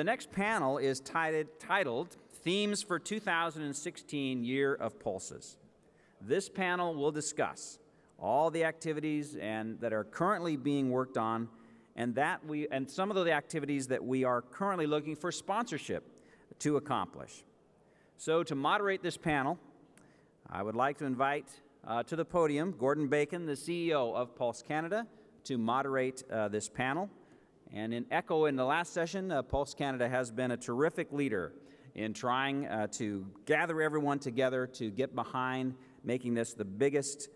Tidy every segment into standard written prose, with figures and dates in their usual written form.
The next panel is titled Themes for 2016 Year of Pulses. This panel will discuss all the activities that are currently being worked on, and some of the activities that we are currently looking for sponsorship to accomplish. So to moderate this panel, I would like to invite to the podium Gordon Bacon, the CEO of Pulse Canada, to moderate this panel. And in echo in the last session, Pulse Canada has been a terrific leader in trying to gather everyone together to get behind making this the biggest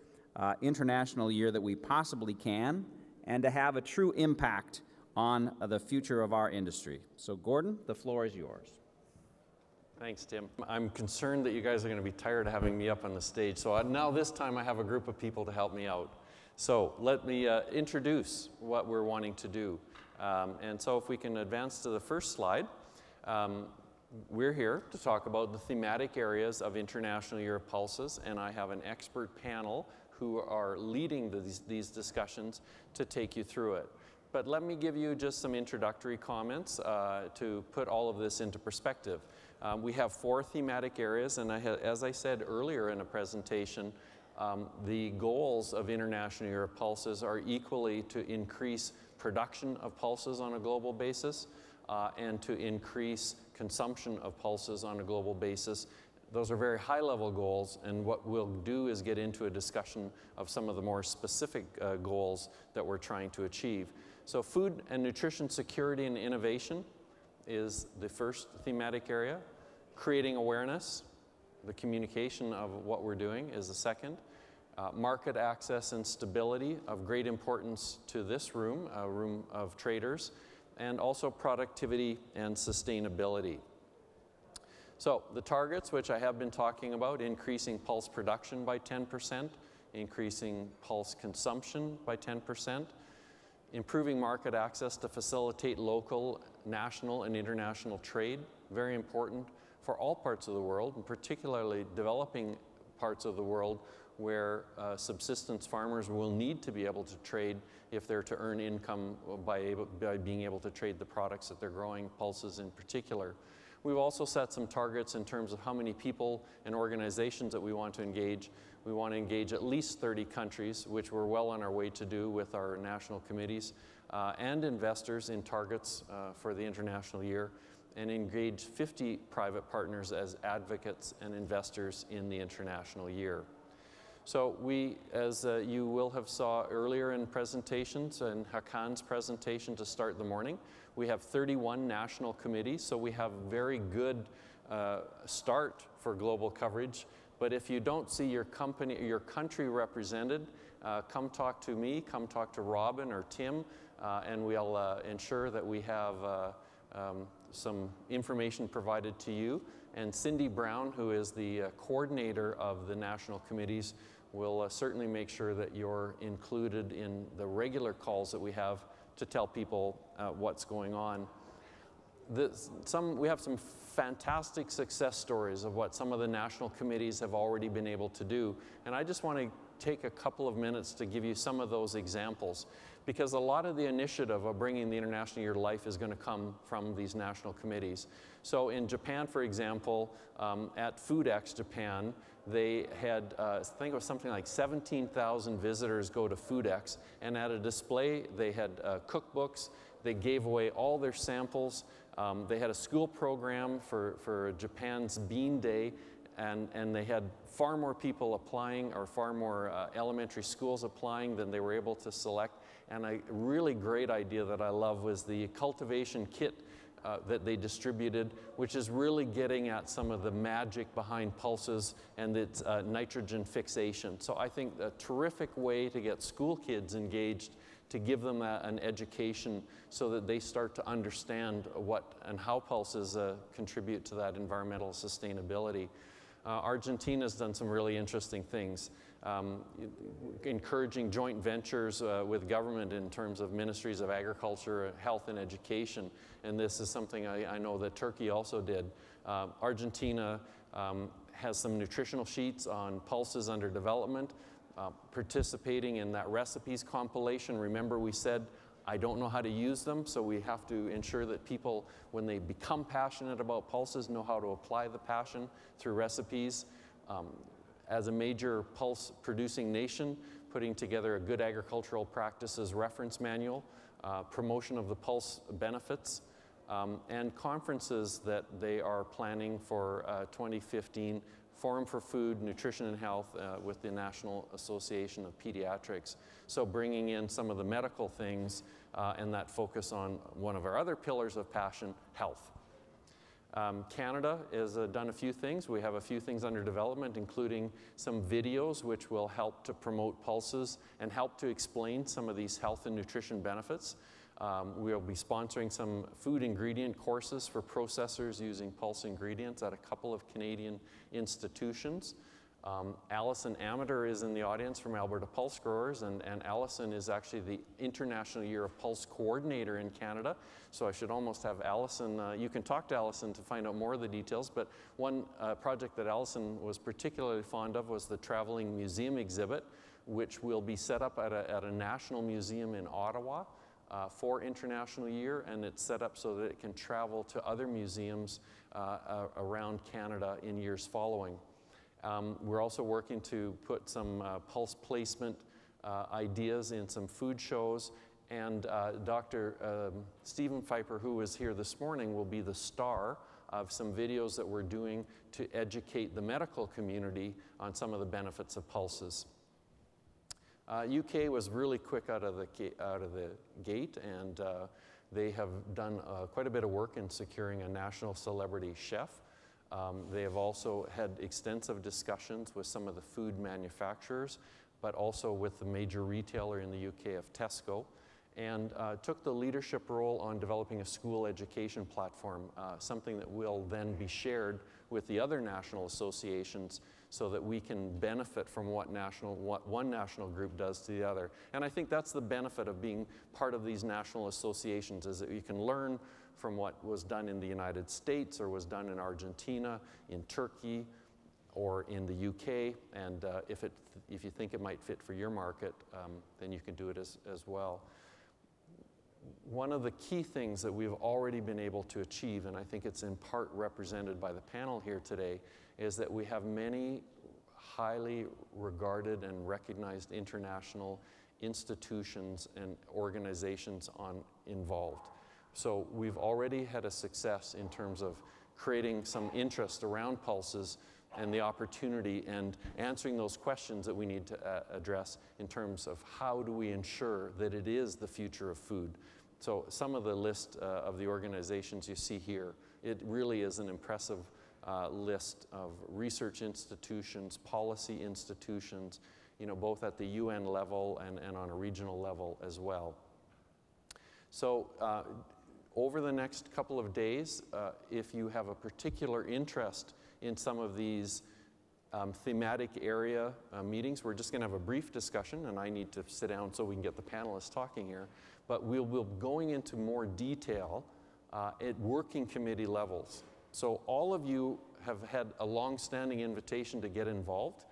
international year that we possibly can, and to have a true impact on the future of our industry. So Gordon, the floor is yours. Thanks, Tim. I'm concerned that you guys are going to be tired of having me up on the stage, so now this time I have a group of people to help me out. So let me introduce what we're wanting to do. And so if we can advance to the first slide, we're here to talk about the thematic areas of International Year of Pulses, and I have an expert panel who are leading these discussions to take you through it. But let me give you just some introductory comments to put all of this into perspective. We have 4 thematic areas, and as I said earlier in a presentation, the goals of International Year of Pulses are equally to increase production of pulses on a global basis and to increase consumption of pulses on a global basis. Those are very high-level goals, and what we'll do is get into a discussion of some of the more specific goals that we're trying to achieve. So food and nutrition security and innovation is the first thematic area. Creating awareness, the communication of what we're doing, is the second. Market access and stability, of great importance to this room, a room of traders, and also productivity and sustainability. So the targets, which I have been talking about, increasing pulse production by 10%, increasing pulse consumption by 10%, improving market access to facilitate local, national, and international trade, very important for all parts of the world, and particularly developing parts of the world where subsistence farmers will need to be able to trade if they're to earn income by being able to trade the products that they're growing, pulses in particular. We've also set some targets in terms of how many people and organizations that we want to engage. We want to engage at least 30 countries, which we're well on our way to do with our national committees, and investors in targets for the international year, and engage 50 private partners as advocates and investors in the international year. So we, as you will have saw earlier in presentations and Hakan's presentation to start the morning, we have 31 national committees, so we have a very good start for global coverage. But if you don't see your country represented, come talk to me, come talk to Robin or Tim, and we'll ensure that we have some information provided to you. And Cindy Brown, who is the coordinator of the national committees, will certainly make sure that you're included in the regular calls that we have to tell people what's going on. We have some fantastic success stories of what some of the national committees have already been able to do, and I just want to take a couple of minutes to give you some of those examples, because a lot of the initiative of bringing the International Year to life is going to come from these national committees. So in Japan, for example, at FoodX Japan, they had, I think it was something like 17,000 visitors go to FoodX, and at a display they had cookbooks, they gave away all their samples, they had a school program for Japan's Bean Day, and they had far more people applying, or far more elementary schools applying than they were able to select. And a really great idea that I love was the cultivation kit that they distributed, which is really getting at some of the magic behind pulses and its nitrogen fixation. So I think a terrific way to get school kids engaged, to give them an education so that they start to understand what and how pulses contribute to that environmental sustainability. Argentina's done some really interesting things, encouraging joint ventures with government in terms of ministries of agriculture, health, and education. And this is something I know that Turkey also did. Argentina has some nutritional sheets on pulses under development, participating in that recipes compilation. Remember, we said I don't know how to use them, so we have to ensure that people, when they become passionate about pulses, know how to apply the passion through recipes. As a major pulse producing nation, putting together a good agricultural practices reference manual, promotion of the pulse benefits, and conferences that they are planning for 2015, Forum for Food, Nutrition and Health with the National Association of Pediatrics. So bringing in some of the medical things and that focus on one of our other pillars of passion, health. Canada has done a few things. We have a few things under development, including some videos which will help to promote pulses and help to explain some of these health and nutrition benefits. We'll be sponsoring some food ingredient courses for processors using pulse ingredients at a couple of Canadian institutions. Alison Amater is in the audience from Alberta Pulse Growers, and Alison is actually the International Year of Pulse Coordinator in Canada. So I should almost have Alison, you can talk to Alison to find out more of the details, but one project that Alison was particularly fond of was the traveling museum exhibit, which will be set up at a national museum in Ottawa for International Year, and it's set up so that it can travel to other museums around Canada in years following. We're also working to put some pulse placement ideas in some food shows, and Dr. Stephen Pfeiffer, who was here this morning, will be the star of some videos that we're doing to educate the medical community on some of the benefits of pulses. UK was really quick out of the gate, and they have done quite a bit of work in securing a national celebrity chef. They have also had extensive discussions with some of the food manufacturers, but also with the major retailer in the UK of Tesco, and took the leadership role on developing a school education platform, something that will then be shared with the other national associations so that we can benefit from what one national group does to the other. And I think that's the benefit of being part of these national associations, is that you can learn from what was done in the United States or was done in Argentina, in Turkey, or in the UK, and if you think it might fit for your market, then you can do it as well. One of the key things that we've already been able to achieve, and I think it's in part represented by the panel here today, is that we have many highly regarded and recognized international institutions and organizations involved. So we've already had a success in terms of creating some interest around pulses and the opportunity and answering those questions that we need to address in terms of how do we ensure that it is the future of food. So some of the list of the organizations you see here, it really is an impressive list of research institutions, policy institutions, both at the UN level and on a regional level as well. So over the next couple of days, if you have a particular interest in some of these thematic area meetings, we're just going to have a brief discussion, and I need to sit down so we can get the panelists talking here, but we'll be going into more detail at working committee levels. So all of you have had a long-standing invitation to get involved,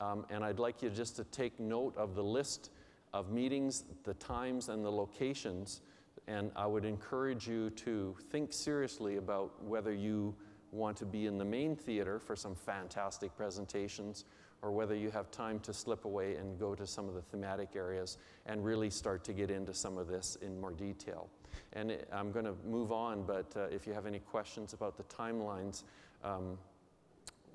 and I'd like you just to take note of the list of meetings, the times, and the locations, and I would encourage you to think seriously about whether you want to be in the main theater for some fantastic presentations, or whether you have time to slip away and go to some of the thematic areas and really start to get into some of this in more detail. And I'm going to move on, but if you have any questions about the timelines,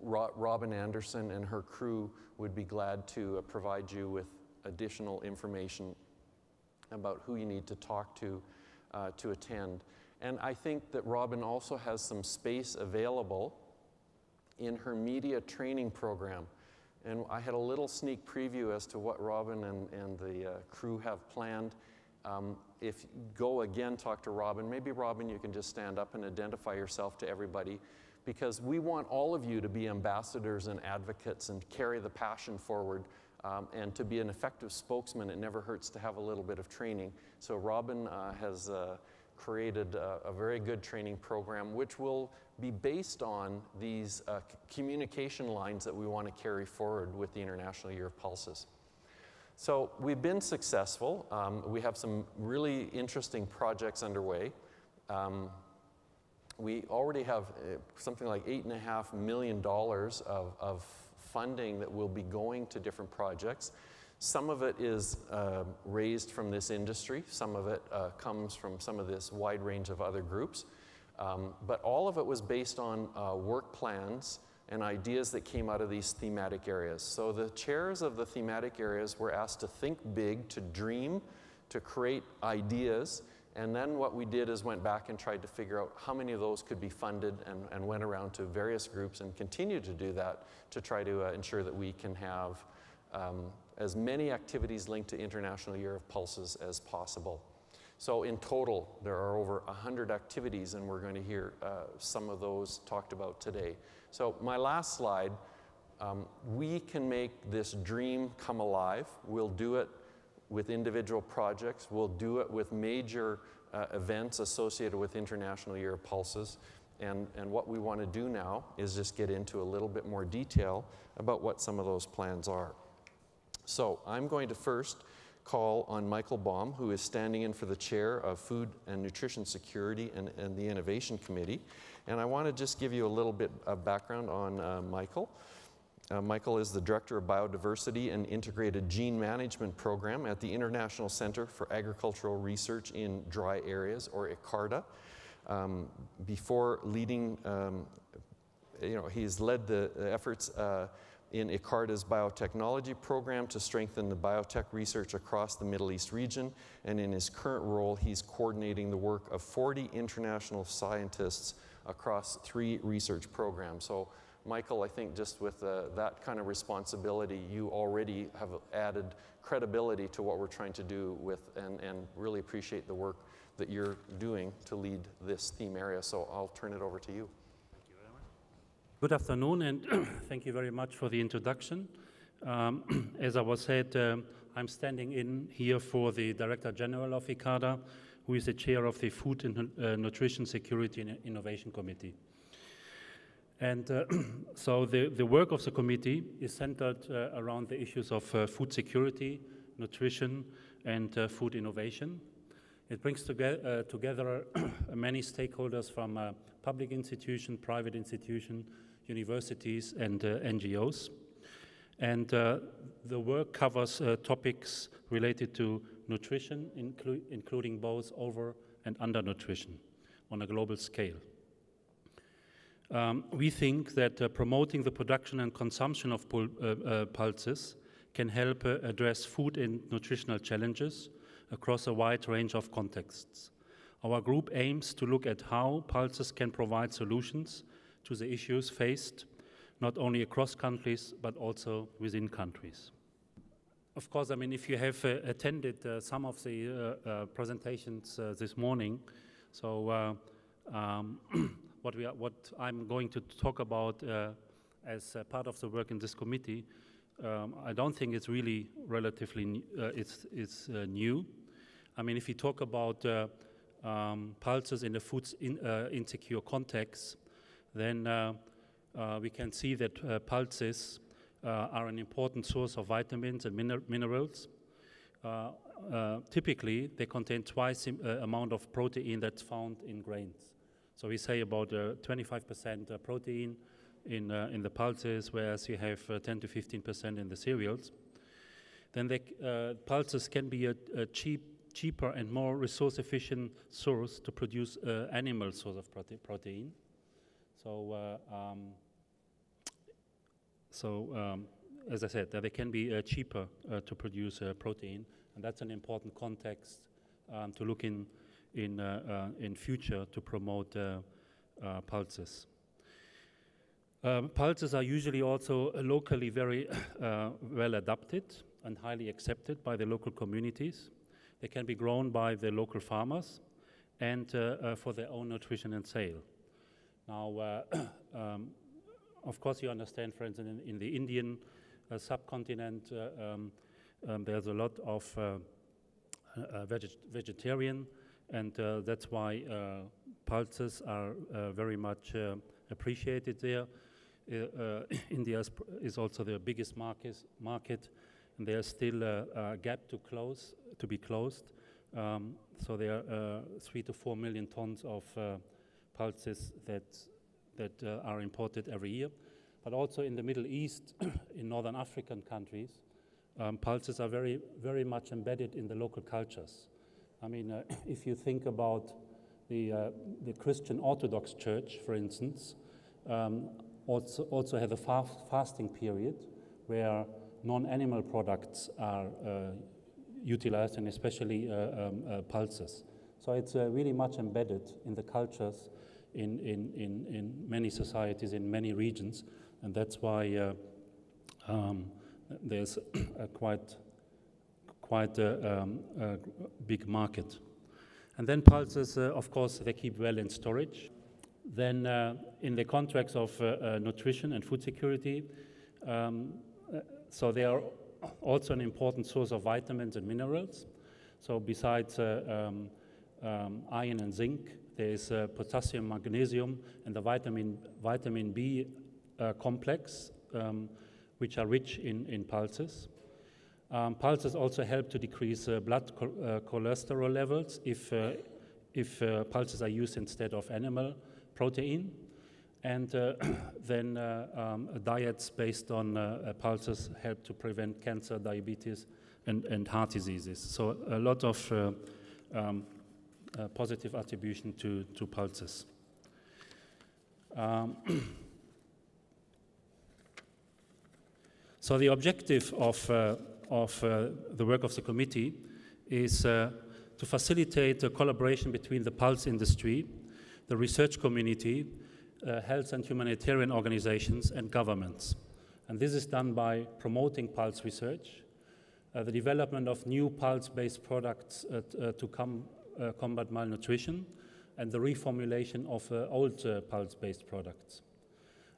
Robin Anderson and her crew would be glad to provide you with additional information about who you need to talk to attend. And I think that Robin also has some space available in her media training program. And I had a little sneak preview as to what Robin and the crew have planned. If you go again, talk to Robin. Maybe, Robin, you can just stand up and identify yourself to everybody, because we want all of you to be ambassadors and advocates and carry the passion forward. And to be an effective spokesman, it never hurts to have a little bit of training. So Robin has created a very good training program, which will be based on these communication lines that we want to carry forward with the International Year of Pulses. So we've been successful. We have some really interesting projects underway. We already have something like $8.5 million of funding that will be going to different projects. Some of it is raised from this industry. Some of it comes from some of this wide range of other groups. But all of it was based on work plans and ideas that came out of these thematic areas. So the chairs of the thematic areas were asked to think big, to dream, to create ideas, and then what we did is went back and tried to figure out how many of those could be funded and went around to various groups and continue to do that to try to ensure that we can have as many activities linked to International Year of Pulses as possible. So in total, there are over 100 activities, and we're going to hear some of those talked about today. So my last slide, we can make this dream come alive. We'll do it with individual projects. We'll do it with major events associated with International Year of Pulses. And what we want to do now is just get into a little bit more detail about what some of those plans are. So I'm going to first call on Michael Baum, who is standing in for the chair of Food and Nutrition Security and the Innovation Committee. And I want to just give you a little bit of background on Michael. Michael is the Director of Biodiversity and Integrated Gene Management Program at the International Center for Agricultural Research in Dry Areas, or ICARDA. Before leading, he's led the efforts in ICARDA's biotechnology program to strengthen the biotech research across the Middle East region, and in his current role, he's coordinating the work of 40 international scientists across 3 research programs. So, Michael, I think just with that kind of responsibility, you already have added credibility to what we're trying to do with, and really appreciate the work that you're doing to lead this theme area. So I'll turn it over to you. Good afternoon, and thank you very much for the introduction. As I was said, I'm standing in here for the Director General of ICARDA, who is the chair of the Food and Nutrition Security and Innovation Committee. And so the work of the committee is centered around the issues of food security, nutrition, and food innovation. It brings together many stakeholders from public institutions, private institutions, universities, and NGOs. And the work covers topics related to nutrition, including both over and undernutrition on a global scale. We think that promoting the production and consumption of pulses can help address food and nutritional challenges across a wide range of contexts. Our group aims to look at how pulses can provide solutions to the issues faced, not only across countries, but also within countries. Of course, I mean, if you have attended some of the presentations this morning, so what I'm going to talk about as part of the work in this committee, I don't think it's really relatively it's new. I mean, if you talk about pulses in the food insecure context, then we can see that pulses are an important source of vitamins and minerals. Typically, they contain twice the amount of protein that's found in grains. So we say about 25% protein in the pulses, whereas you have 10 to 15% in the cereals. Then pulses can be a cheaper and more resource-efficient source to produce animal source of protein. As I said, they can be cheaper to produce protein, and that's an important context to look in future to promote pulses. Pulses are usually also locally very well adapted and highly accepted by the local communities. They can be grown by the local farmers and for their own nutrition and sale. Now, of course, you understand, for instance, in the Indian subcontinent, there's a lot of vegetarian, and that's why pulses are very much appreciated there. India is also the biggest market, and there's still a gap to be closed. So there are 3 to 4 million tons of pulses that are imported every year. But also in the Middle East, in Northern African countries, pulses are very, very much embedded in the local cultures. I mean, if you think about the Christian Orthodox Church, for instance, also has a fasting period where non-animal products are utilized, and especially pulses. So it's really much embedded in the cultures in many societies, in many regions, and that's why there's a quite a big market. And then pulses, of course, they keep well in storage. Then in the contracts of nutrition and food security, so they are also an important source of vitamins and minerals. So besides iron and zinc, there is potassium, magnesium, and the vitamin B complex, which are rich in pulses. Pulses also help to decrease blood cholesterol levels if pulses are used instead of animal protein. And then diets based on pulses help to prevent cancer, diabetes, and heart diseases. So a lot of positive attribution to pulses. So the objective of the work of the committee is to facilitate a collaboration between the pulse industry, the research community, health and humanitarian organizations, and governments. And this is done by promoting pulse research, the development of new pulse-based products to combat malnutrition, and the reformulation of old pulse-based products.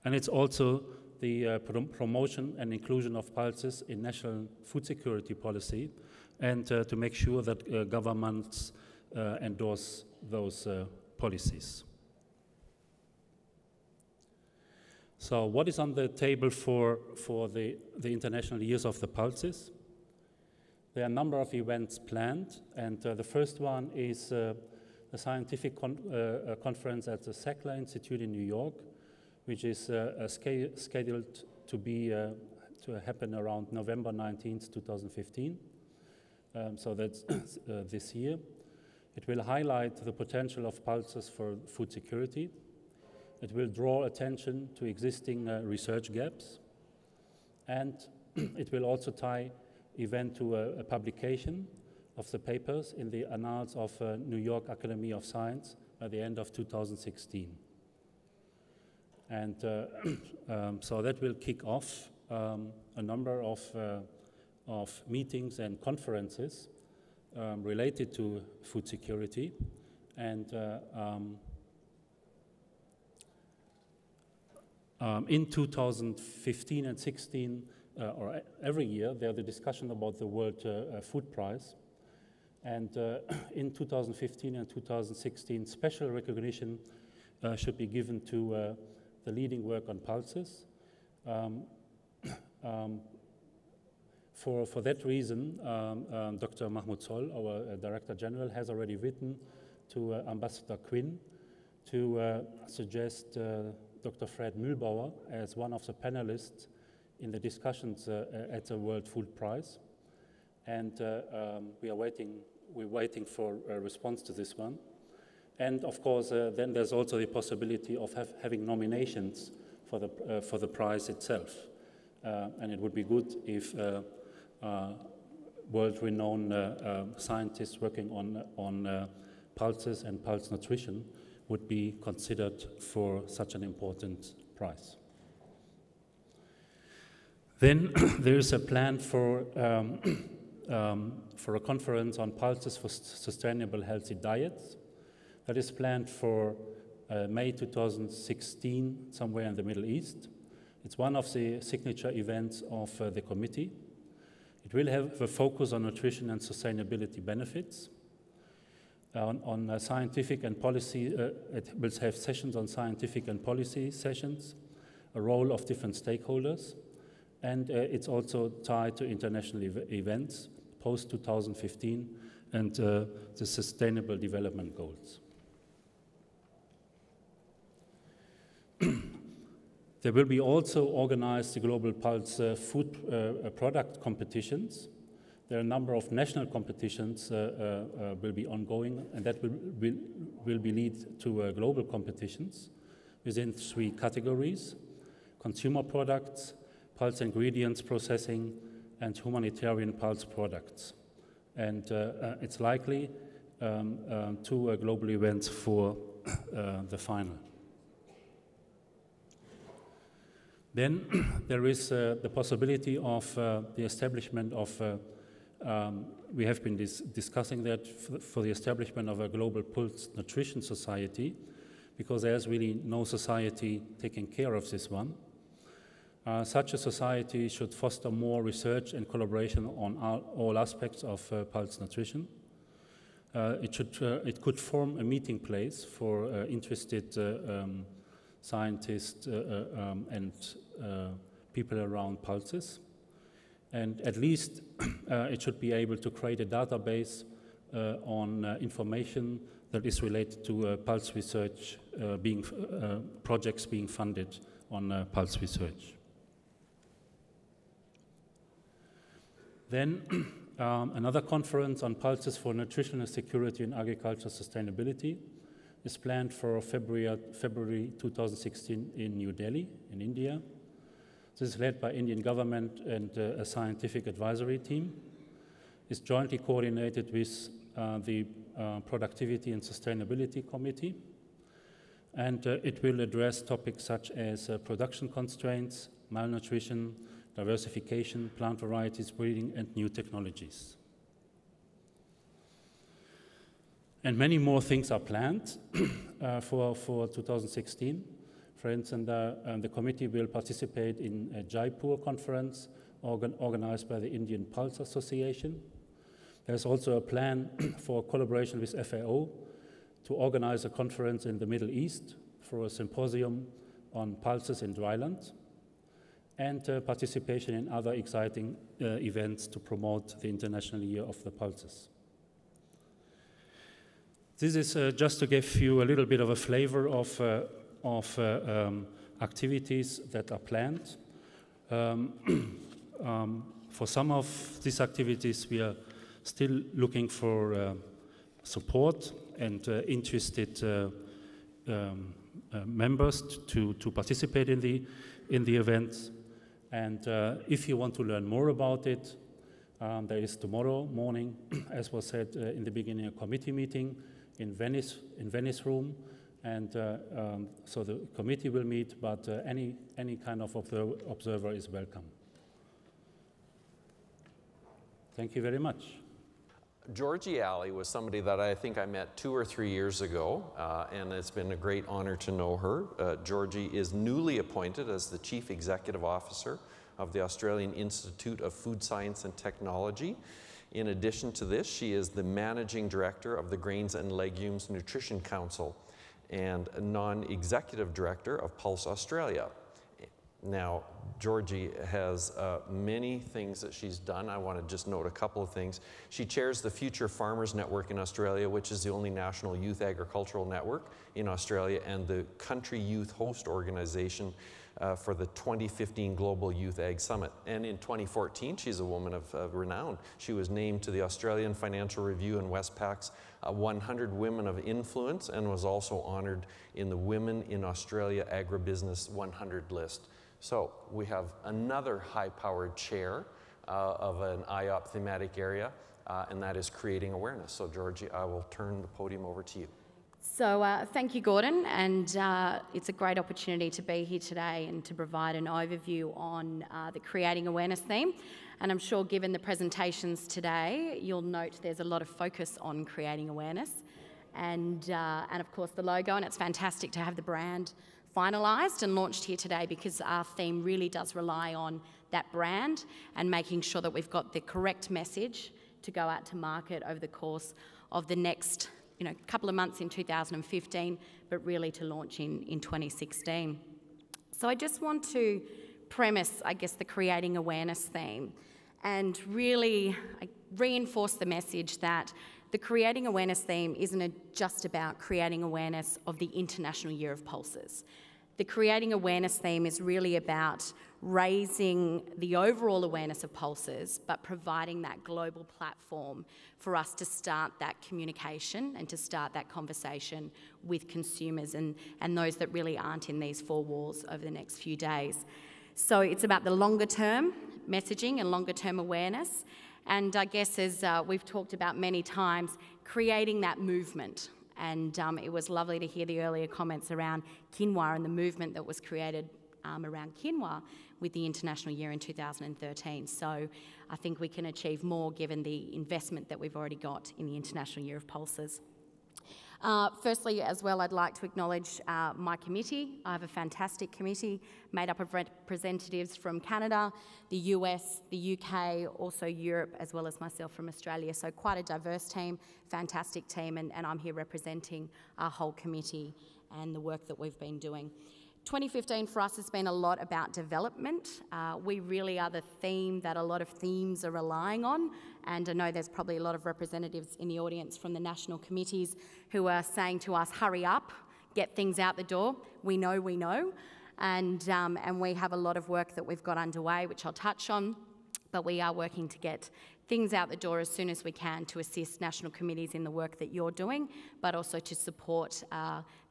And it's also the promotion and inclusion of pulses in national food security policy, and to make sure that governments endorse those policies. So what is on the table for the International Years of the Pulses? There are a number of events planned, and the first one is a scientific conference at the Sackler Institute in New York, which is scheduled to happen around November 19th, 2015. So that's this year. It will highlight the potential of pulses for food security. It will draw attention to existing research gaps, and it will also tie event to a publication of the papers in the Annals of New York Academy of Science by the end of 2016. And so that will kick off a number of meetings and conferences related to food security, and in 2015 and 16, or every year, there's a discussion about the World Food Prize. And in 2015 and 2016, special recognition should be given to the leading work on pulses. For that reason, Dr. Mahmoud Sol, our Director General, has already written to Ambassador Quinn to suggest Dr. Fred Mühlbauer as one of the panelists in the discussions at the World Food Prize. And we're waiting for a response to this one. And of course, then there's also the possibility of having nominations for the prize itself. And it would be good if world-renowned scientists working on pulses and pulse nutrition would be considered for such an important prize. Then there is a plan for a conference on pulses for sustainable healthy diets. That is planned for May 2016, somewhere in the Middle East. It's one of the signature events of the committee. It will have a focus on nutrition and sustainability benefits. On scientific and policy, it will have sessions on scientific and policy sessions, a role of different stakeholders, and it's also tied to international events post-2015 and the Sustainable Development Goals. There will be also organized the Global Pulse food product competitions. There are a number of national competitions will be ongoing, and that will be lead to global competitions within 3 categories: consumer products, pulse ingredients processing, and humanitarian pulse products. And it's likely 2 global events for the final. Then there is the possibility of the establishment of, we have been discussing that for the establishment of a global pulse nutrition society, because there's really no society taking care of this one. Such a society should foster more research and collaboration on all aspects of pulse nutrition. It could form a meeting place for interested scientists and people around pulses. And at least it should be able to create a database on information that is related to pulse research, projects being funded on pulse research. Then another conference on pulses for nutritional security and agriculture sustainability is planned for February 2016 in New Delhi, in India. This is led by Indian government and a scientific advisory team. It's jointly coordinated with the Productivity and Sustainability Committee. And it will address topics such as production constraints, malnutrition, diversification, plant varieties, breeding, and new technologies. And many more things are planned for 2016. For instance, the committee will participate in a Jaipur conference organized by the Indian Pulse Association. There's also a plan for collaboration with FAO to organize a conference in the Middle East for a symposium on pulses in dryland, and participation in other exciting events to promote the International Year of the Pulses. This is just to give you a little bit of a flavor of activities that are planned. For some of these activities, we are still looking for support and interested members to participate in the events. And if you want to learn more about it, there is tomorrow morning, as was said in the beginning, a committee meeting in Venice room, and so the committee will meet, but any kind of observer is welcome. Thank you very much. Georgie Alley was somebody that I think I met 2 or 3 years ago, and it's been a great honor to know her. Georgie is newly appointed as the Chief Executive Officer of the Australian Institute of Food Science and Technology. In addition to this, she is the Managing Director of the Grains and Legumes Nutrition Council and a non-executive director of Pulse Australia. Now, Georgie has many things that she's done. I want to just note a couple of things. She chairs the Future Farmers Network in Australia, which is the only national youth agricultural network in Australia, and the Country Youth Host Organization for the 2015 Global Youth Ag Summit. And in 2014, she's a woman of renown. She was named to the Australian Financial Review and Westpac's 100 Women of Influence, and was also honored in the Women in Australia Agribusiness 100 list. So we have another high-powered chair of an IOP thematic area, and that is creating awareness. So Georgie, I will turn the podium over to you. So thank you, Gordon, and it's a great opportunity to be here today and to provide an overview on the Creating Awareness theme. And I'm sure given the presentations today, you'll note there's a lot of focus on creating awareness and of course the logo, and it's fantastic to have the brand finalised and launched here today, because our theme really does rely on that brand and making sure that we've got the correct message to go out to market over the course of the next couple of months in 2015, but really to launch in 2016. So I just want to premise, I guess, the creating awareness theme, and really reinforce the message that the creating awareness theme isn't just about creating awareness of the International Year of Pulses. The creating awareness theme is really about raising the overall awareness of pulses, but providing that global platform for us to start that communication and to start that conversation with consumers and those that really aren't in these four walls over the next few days. So it's about the longer term messaging and longer term awareness. And I guess, as we've talked about many times, creating that movement. And it was lovely to hear the earlier comments around quinoa and the movement that was created around quinoa with the International Year in 2013. So I think we can achieve more given the investment that we've already got in the International Year of Pulses. Firstly, as well, I'd like to acknowledge my committee. I have a fantastic committee made up of representatives from Canada, the US, the UK, also Europe, as well as myself from Australia. So quite a diverse team, fantastic team, and I'm here representing our whole committee and the work that we've been doing. 2015 for us has been a lot about development. We really are the theme that a lot of themes are relying on, and I know there's probably a lot of representatives in the audience from the national committees who are saying to us, hurry up, get things out the door. We know, and we have a lot of work that we've got underway, which I'll touch on, but we are working to get things out the door as soon as we can to assist national committees in the work that you're doing, but also to support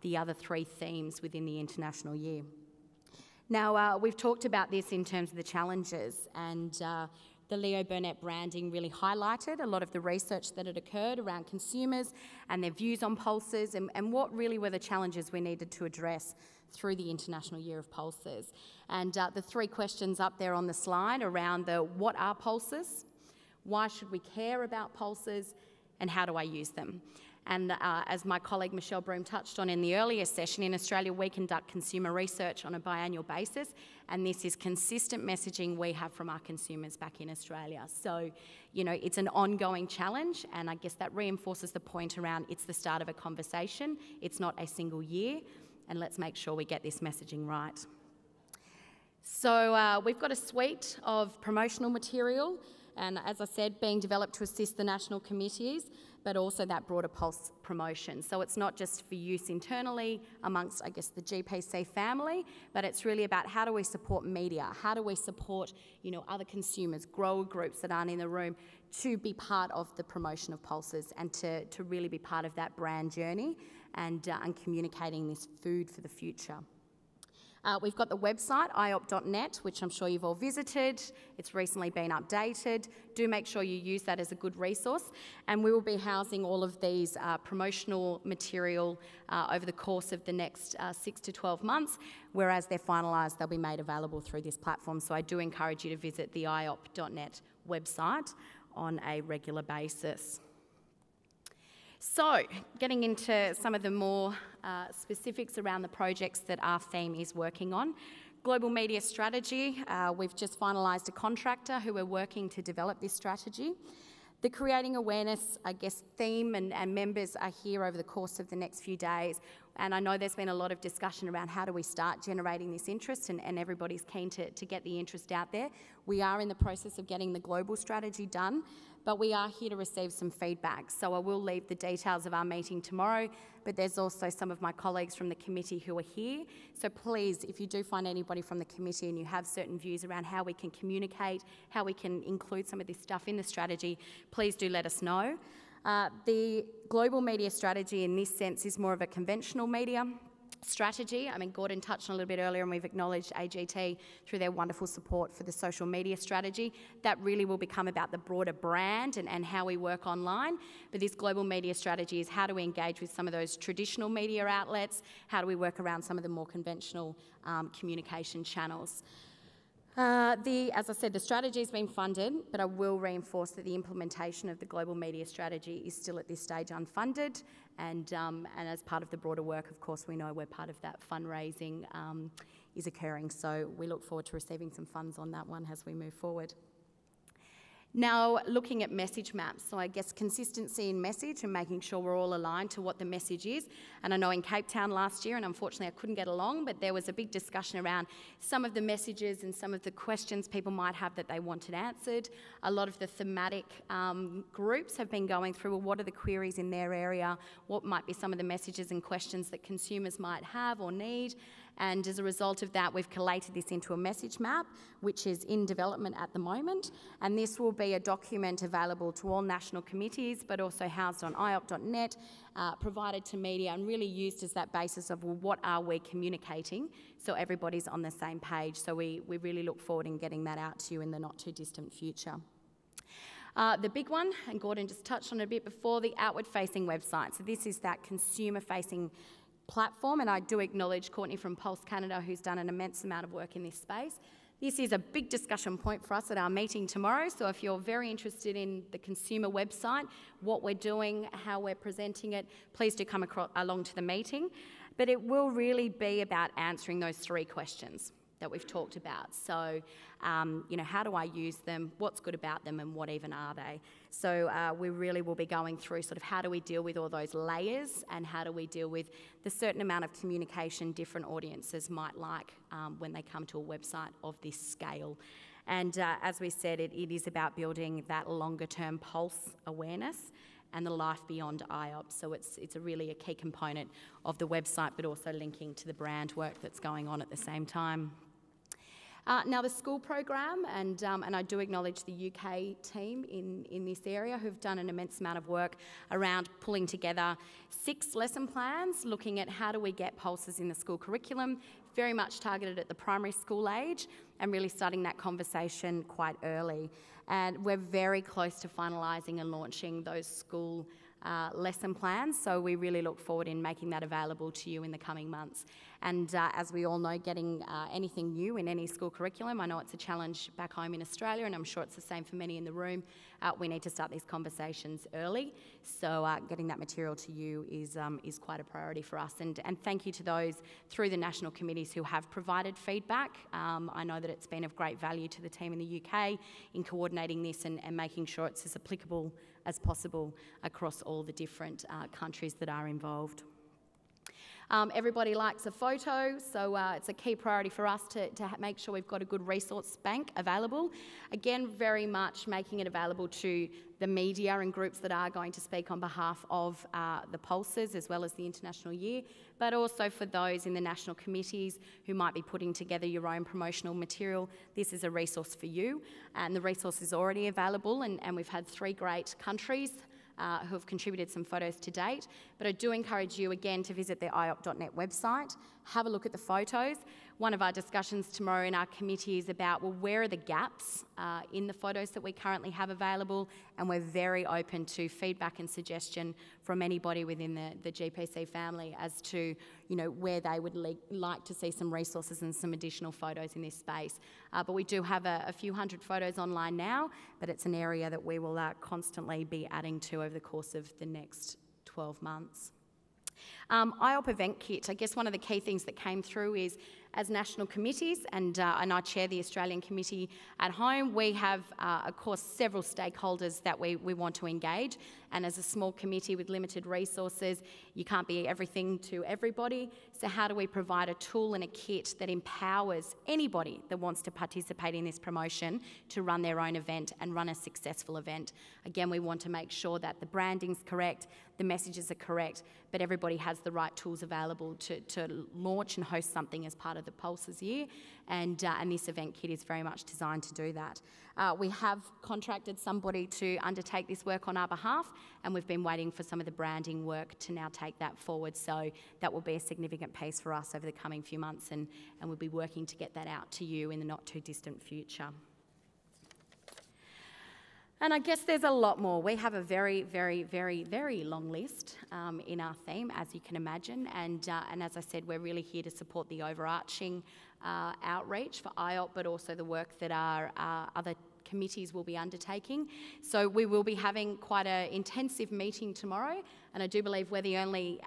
the other three themes within the International Year. Now, we've talked about this in terms of the challenges, and the Leo Burnett branding really highlighted a lot of the research that had occurred around consumers and their views on pulses and what really were the challenges we needed to address through the International Year of Pulses. And the three questions up there on the slide around the what are pulses, why should we care about pulses, and how do I use them? And as my colleague Michelle Broom touched on in the earlier session, in Australia we conduct consumer research on a biannual basis, and this is consistent messaging we have from our consumers back in Australia. So, you know, it's an ongoing challenge, and I guess that reinforces the point around it's the start of a conversation, it's not a single year, and let's make sure we get this messaging right. So we've got a suite of promotional material, and as I said, being developed to assist the national committees, but also that broader pulse promotion. So it's not just for use internally amongst, I guess, the GPC family, but it's really about how do we support media, how do we support, you know, other consumers, grower groups that aren't in the room to be part of the promotion of pulses and to really be part of that brand journey and communicating this food for the future. We've got the website, iop.net, which I'm sure you've all visited. It's recently been updated. Do make sure you use that as a good resource. And we will be housing all of these promotional material over the course of the next 6 to 12 months, whereas they're finalised, they'll be made available through this platform. So I do encourage you to visit the iop.net website on a regular basis. So, getting into some of the more specifics around the projects that our theme is working on. Global media strategy, we've just finalised a contractor who are working to develop this strategy. The creating awareness, I guess, theme and members are here over the course of the next few days. And I know there's been a lot of discussion around how do we start generating this interest, and everybody's keen to get the interest out there. We are in the process of getting the global strategy done, but we are here to receive some feedback. So I will leave the details of our meeting tomorrow, but there's also some of my colleagues from the committee who are here. So please, if you do find anybody from the committee and you have certain views around how we can communicate, how we can include some of this stuff in the strategy, please do let us know. The global media strategy in this sense is more of a conventional media strategy. I mean, Gordon touched on a little bit earlier, and we've acknowledged AGT through their wonderful support for the social media strategy. That really will become about the broader brand and how we work online. But this global media strategy is how do we engage with some of those traditional media outlets? How do we work around some of the more conventional communication channels? As I said, the strategy has been funded, but I will reinforce that the implementation of the global media strategy is still at this stage unfunded, and as part of the broader work, of course, we know where part of that fundraising is occurring, so we look forward to receiving some funds on that one as we move forward. Now, looking at message maps, so I guess consistency in message and making sure we're all aligned to what the message is. And I know in Cape Town last year, and unfortunately I couldn't get along, but there was a big discussion around some of the messages and some of the questions people might have that they wanted answered. A lot of the thematic groups have been going through, well, what are the queries in their area? What might be some of the messages and questions that consumers might have or need? And as a result of that, we've collated this into a message map, which is in development at the moment. And this will be a document available to all national committees, but also housed on iop.net, provided to media, and really used as that basis of, well, what are we communicating, so everybody's on the same page. So we really look forward in getting that out to you in the not too distant future. The big one, and Gordon just touched on it a bit before, the outward-facing website. So this is that consumer-facing platform, and I do acknowledge Courtney from Pulse Canada, who's done an immense amount of work in this space. This is a big discussion point for us at our meeting tomorrow, so if you're very interested in the consumer website, what we're doing, how we're presenting it, please do come along to the meeting. But it will really be about answering those three questions that we've talked about. So, how do I use them, what's good about them, and what even are they? So we really will be going through sort of how do we deal with all those layers, and how do we deal with the certain amount of communication different audiences might like when they come to a website of this scale. And as we said, it is about building that longer term pulse awareness and the life beyond IOP. So it's really a key component of the website, but also linking to the brand work that's going on at the same time. Now the school program, and I do acknowledge the UK team in this area who've done an immense amount of work around pulling together 6 lesson plans, looking at how do we get pulses in the school curriculum, very much targeted at the primary school age, and really starting that conversation quite early. And we're very close to finalising and launching those school lesson plans, so we really look forward in making that available to you in the coming months. And as we all know, getting anything new in any school curriculum, I know it's a challenge back home in Australia, and I'm sure it's the same for many in the room. We need to start these conversations early, so getting that material to you is quite a priority for us. And thank you to those through the national committees who have provided feedback. I know that it's been of great value to the team in the UK in coordinating this and making sure it's as applicable as possible across all the different countries that are involved. Everybody likes a photo, so it's a key priority for us to make sure we've got a good resource bank available. Again, very much making it available to the media and groups that are going to speak on behalf of the Pulses as well as the International Year, but also for those in the national committees who might be putting together your own promotional material. This is a resource for you, and the resource is already available, and we've had 3 great countries who have contributed some photos to date. But I do encourage you again to visit the iop.net website, have a look at the photos. One of our discussions tomorrow in our committee is about, well, where are the gaps in the photos that we currently have available, and we're very open to feedback and suggestion from anybody within the GPC family as to, where they would like to see some resources and some additional photos in this space. But we do have a few hundred photos online now, but it's an area that we will constantly be adding to over the course of the next 12 months. IOP event kit, I guess one of the key things that came through is, as national committees, and I chair the Australian committee at home, we have, of course, several stakeholders that we want to engage, and as a small committee with limited resources, you can't be everything to everybody, so how do we provide a tool and a kit that empowers anybody that wants to participate in this promotion to run their own event and run a successful event? Again, we want to make sure that the branding's correct, the messages are correct, but everybody has the right tools available to launch and host something as part of the Pulses year, and this event kit is very much designed to do that. We have contracted somebody to undertake this work on our behalf, and we've been waiting for some of the branding work to now take that forward, so that will be a significant piece for us over the coming few months, and we'll be working to get that out to you in the not too distant future. And I guess there's a lot more. We have a very, very, very, very long list in our theme, as you can imagine. And as I said, we're really here to support the overarching outreach for IOP, but also the work that our other committees will be undertaking. So we will be having quite an intensive meeting tomorrow, and I do believe we're the only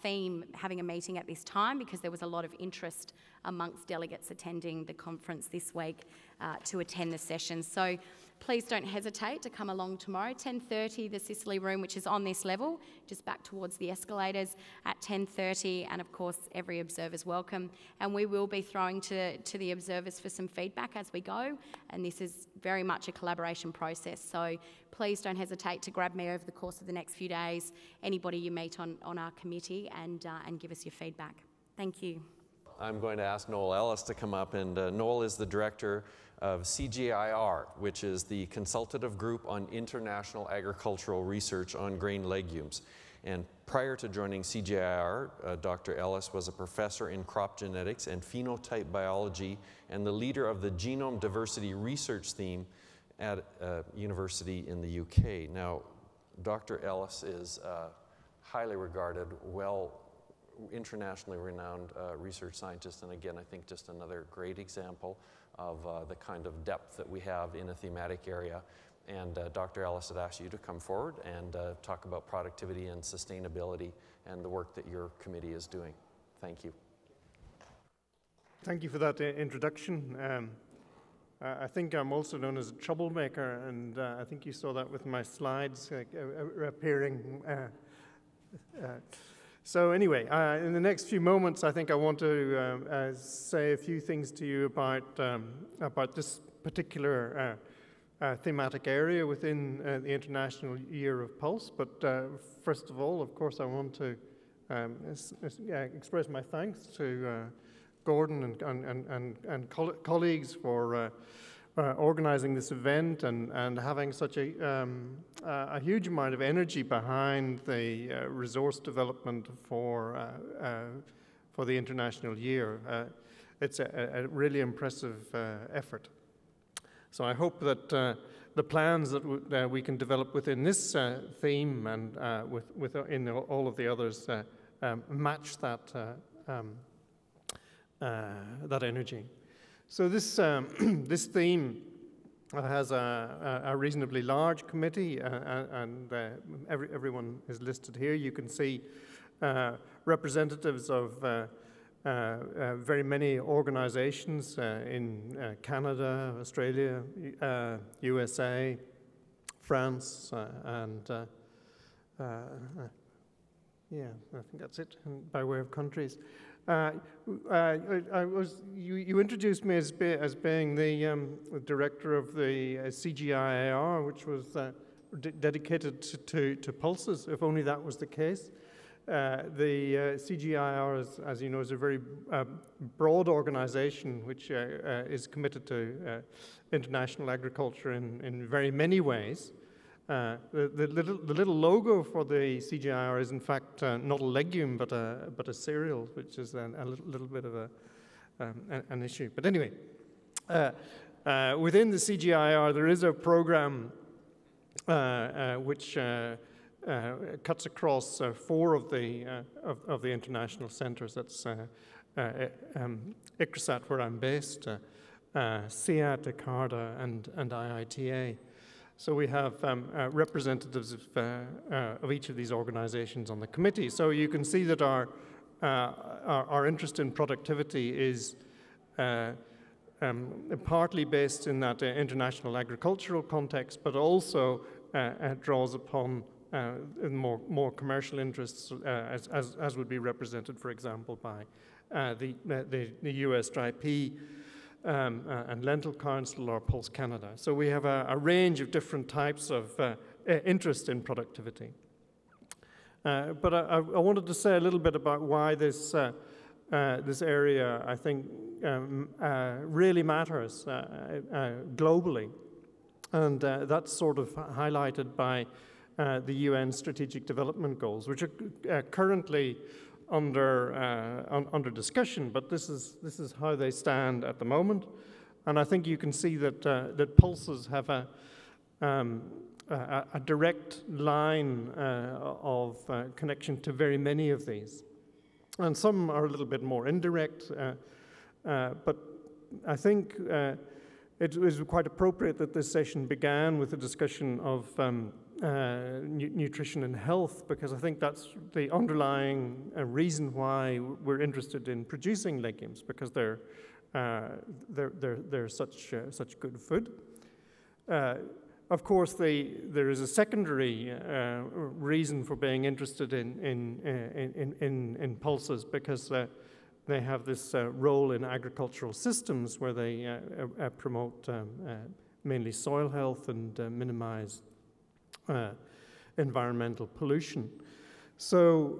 theme having a meeting at this time, because there was a lot of interest amongst delegates attending the conference this week to attend the session. So please don't hesitate to come along tomorrow. 10:30, the Sicily room, which is on this level, just back towards the escalators at 10:30. And of course, every observer's welcome. And we will be throwing to the observers for some feedback as we go. And this is very much a collaboration process. So please don't hesitate to grab me over the course of the next few days, anybody you meet on our committee, and give us your feedback. Thank you. I'm going to ask Noel Ellis to come up, and Noel is the director of CGIR, which is the Consultative Group on International Agricultural Research on Grain Legumes. And prior to joining CGIR, Dr. Ellis was a professor in crop genetics and phenotype biology and the leader of the Genome Diversity Research Theme at a university in the UK. Now, Dr. Ellis is a highly regarded, internationally renowned research scientist, and again, I think just another great example of the kind of depth that we have in a thematic area. And Dr. Ellis had asked you to come forward and talk about productivity and sustainability and the work that your committee is doing. Thank you. Thank you for that introduction. I think I'm also known as a troublemaker, and I think you saw that with my slides appearing. So anyway, in the next few moments, I think I want to say a few things to you about this particular thematic area within the International Year of Pulse. But first of all, of course, I want to express my thanks to Gordon and colleagues for organizing this event and having such a huge amount of energy behind the resource development for the International Year. It's a really impressive effort. So I hope that the plans that we can develop within this theme and in all of the others match that that energy. So this this theme has a reasonably large committee, and everyone is listed here. You can see representatives of very many organizations in Canada, Australia, USA, France, and yeah, I think that's it by way of countries. You introduced me as being the director of the CGIAR, which was dedicated to pulses. If only that was the case. The CGIAR, as you know, is a very broad organization which is committed to international agriculture in very many ways. The little logo for the CGIAR is in fact not a legume but a cereal, which is a little bit of an issue. But anyway, within the CGIAR there is a program which cuts across four of the international centres. That's ICRISAT, where I'm based, CIAT, ICARDA, and IITA. So we have representatives of each of these organizations on the committee. So you can see that our interest in productivity is partly based in that international agricultural context, but also draws upon more commercial interests, as would be represented, for example, by the US Dry Pea and Lentil Council or Pulse Canada. So we have a range of different types of interest in productivity. But I wanted to say a little bit about why this area, I think, really matters globally. And that's sort of highlighted by the UN Strategic Development Goals, which are currently under discussion, but this is how they stand at the moment. And I think you can see that pulses have a direct line of connection to very many of these. And some are a little bit more indirect, but I think it was quite appropriate that this session began with a discussion of nutrition and health, because I think that's the underlying reason why we're interested in producing legumes, because they're such good food. Of course, there is a secondary reason for being interested in pulses, because they have this role in agricultural systems where they promote mainly soil health and minimize environmental pollution. So,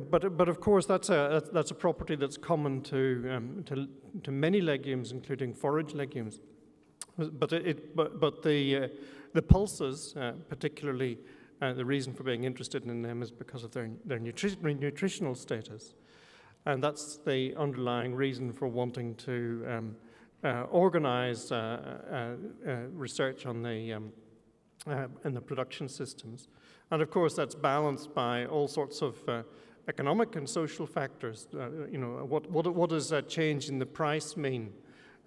but of course that's a property that's common to many legumes, including forage legumes. But the pulses, particularly, the reason for being interested in them is because of their nutritional status, and that's the underlying reason for wanting to organize research on in the production systems. And of course, that's balanced by all sorts of economic and social factors. You know, what does that change in the price mean?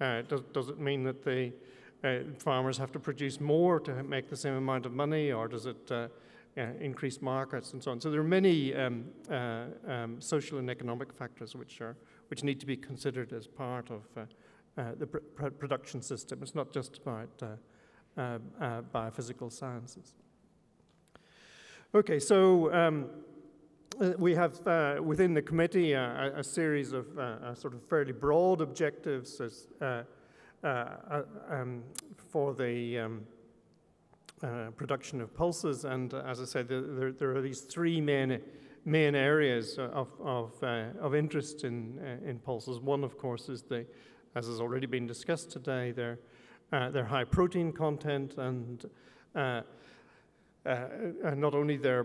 Does it mean that the farmers have to produce more to make the same amount of money, or does it increase markets and so on? So there are many social and economic factors which need to be considered as part of the production system. It's not just about biophysical sciences. Okay, so we have within the committee a series of sort of fairly broad objectives as, for the production of pulses, and as I said, there are these three main areas of interest in pulses. One, of course, is as has already been discussed today, their high protein content, and not only the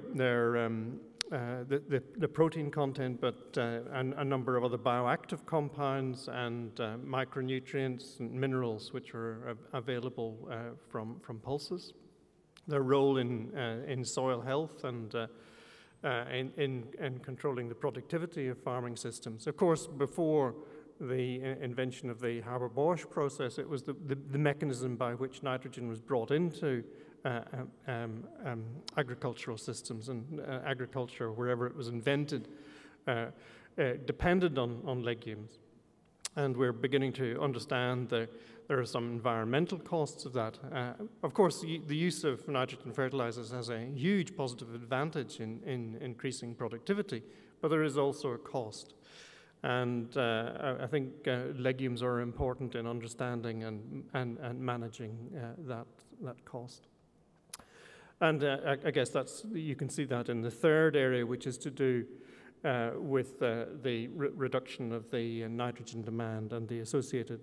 protein content, but a number of other bioactive compounds and micronutrients and minerals which are available from pulses. Their role in soil health and in controlling the productivity of farming systems. Of course, before the invention of the Haber-Bosch process, it was the mechanism by which nitrogen was brought into agricultural systems, and agriculture, wherever it was invented, depended on legumes. And we're beginning to understand that there are some environmental costs of that. Of course, the use of nitrogen fertilizers has a huge positive advantage in increasing productivity, but there is also a cost. And I think legumes are important in understanding and managing that cost. And I guess you can see that in the third area, which is to do with the reduction of the nitrogen demand and the associated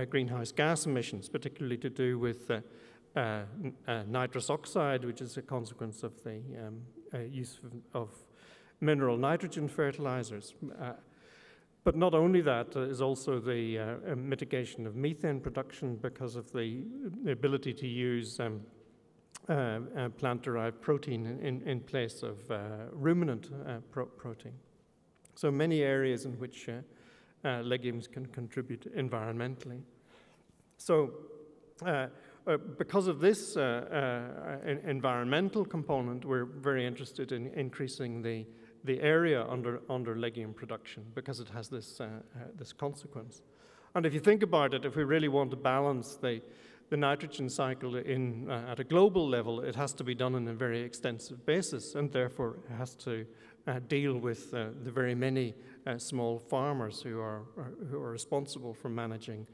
greenhouse gas emissions, particularly to do with nitrous oxide, which is a consequence of the use of mineral nitrogen fertilizers. But not only that, is also the mitigation of methane production because of the ability to use plant-derived protein in place of ruminant protein. So many areas in which legumes can contribute environmentally. So because of this environmental component, we're very interested in increasing the area under legume production, because it has this consequence. And if you think about it, if we really want to balance the nitrogen cycle at a global level, it has to be done on a very extensive basis, and therefore it has to deal with the very many small farmers who are responsible for managing